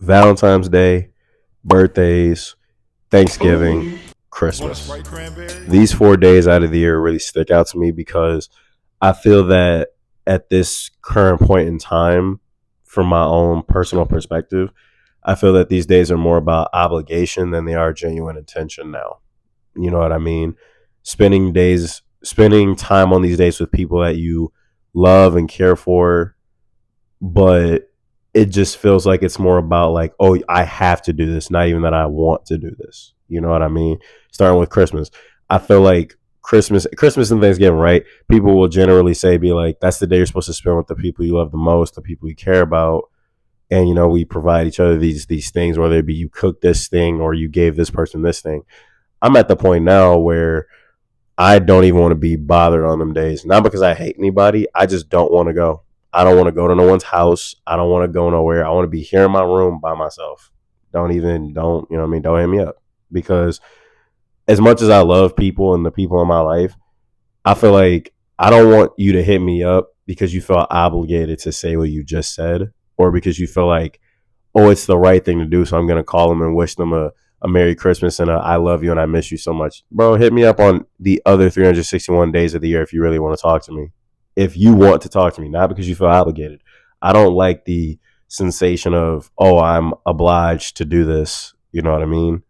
Valentine's Day, birthdays, Thanksgiving, Christmas. These 4 days out of the year really stick out to me because I feel that at this current point in time, from my own personal perspective, I feel that these days are more about obligation than they are genuine intention now. You know what I mean? Spending time on these days with people that you love and care for, but it just feels like it's more about like, oh, I have to do this, not even that I want to do this. You know what I mean? Starting with Christmas, I feel like Christmas and Thanksgiving, right? People will generally say, be like, that's the day you're supposed to spend with the people you love the most, the people you care about, and we provide each other these things, whether it be you cook this thing or you gave this person this thing. I'm at the point now where I don't even want to be bothered on them days. Not because I hate anybody. I just don't want to go. I don't want to go to no one's house. I don't want to go nowhere. I want to be here in my room by myself. Don't, you know what I mean? Don't hit me up. Because as much as I love people and the people in my life, I feel like I don't want you to hit me up because you feel obligated to say what you just said, or because you feel like, oh, it's the right thing to do, so I'm going to call them and wish them a Merry Christmas and a I love you and I miss you so much. Bro, hit me up on the other 361 days of the year if you really want to talk to me. If you want to talk to me, not because you feel obligated. I don't like the sensation of, oh, I'm obliged to do this. You know what I mean?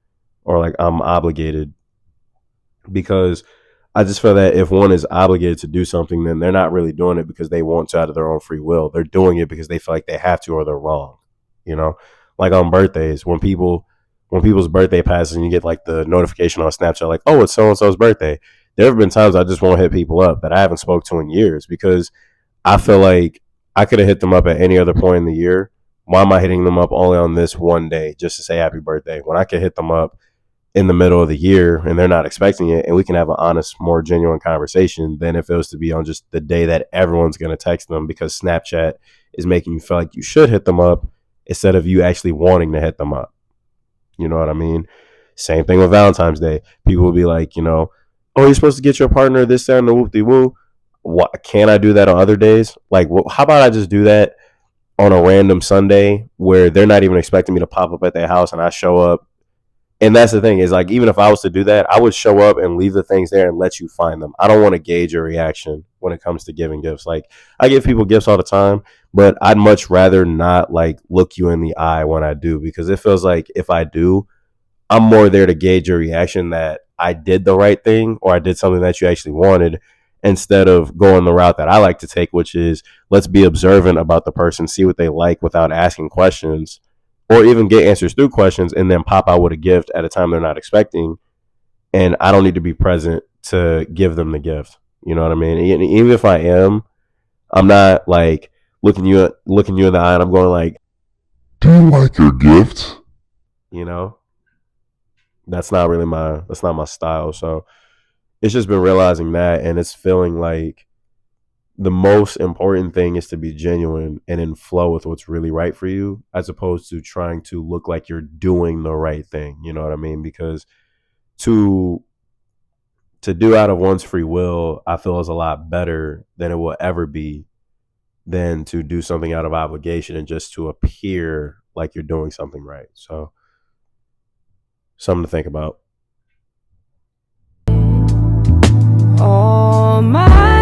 Or like I'm obligated, because I just feel that if one is obligated to do something, then they're not really doing it because they want to out of their own free will. They're doing it because they feel like they have to, or they're wrong. You know, like on birthdays, when people's birthday passes and you get like the notification on Snapchat, like, oh, it's so and so's birthday. There have been times I just won't hit people up that I haven't spoke to in years because I feel like I could have hit them up at any other point in the year. Why am I hitting them up only on this one day just to say happy birthday when I could hit them up in the middle of the year and they're not expecting it, and we can have an honest, more genuine conversation than if it was to be on just the day that everyone's going to text them because Snapchat is making you feel like you should hit them up instead of you actually wanting to hit them up. You know what I mean? Same thing with Valentine's Day. People will be like, oh, you're supposed to get your partner this, that, and the whoop de woo. What, can't I do that on other days? Like, how about I just do that on a random Sunday where they're not even expecting me to pop up at their house and I show up? And that's the thing, is like, even if I was to do that, I would show up and leave the things there and let you find them. I don't want to gauge your reaction when it comes to giving gifts. Like, I give people gifts all the time, but I'd much rather not like look you in the eye when I do, because it feels like if I do, I'm more there to gauge your reaction that I did the right thing or I did something that you actually wanted, instead of going the route that I like to take, which is let's be observant about the person, see what they like without asking questions, or even get answers through questions and then pop out with a gift at a time they're not expecting. And I don't need to be present to give them the gift. You know what I mean? And even if I am, I'm not like looking you in the eye and I'm going like, Do you like your gift? you know, that's not my style. So it's just been realizing that, and it's feeling like the most important thing is to be genuine and in flow with what's really right for you, as opposed to trying to look like you're doing the right thing. You know what I mean? Because to to do out of one's free will, I feel, is a lot better than it will ever be than to do something out of obligation and just to appear like you're doing something right. So something to think about. All my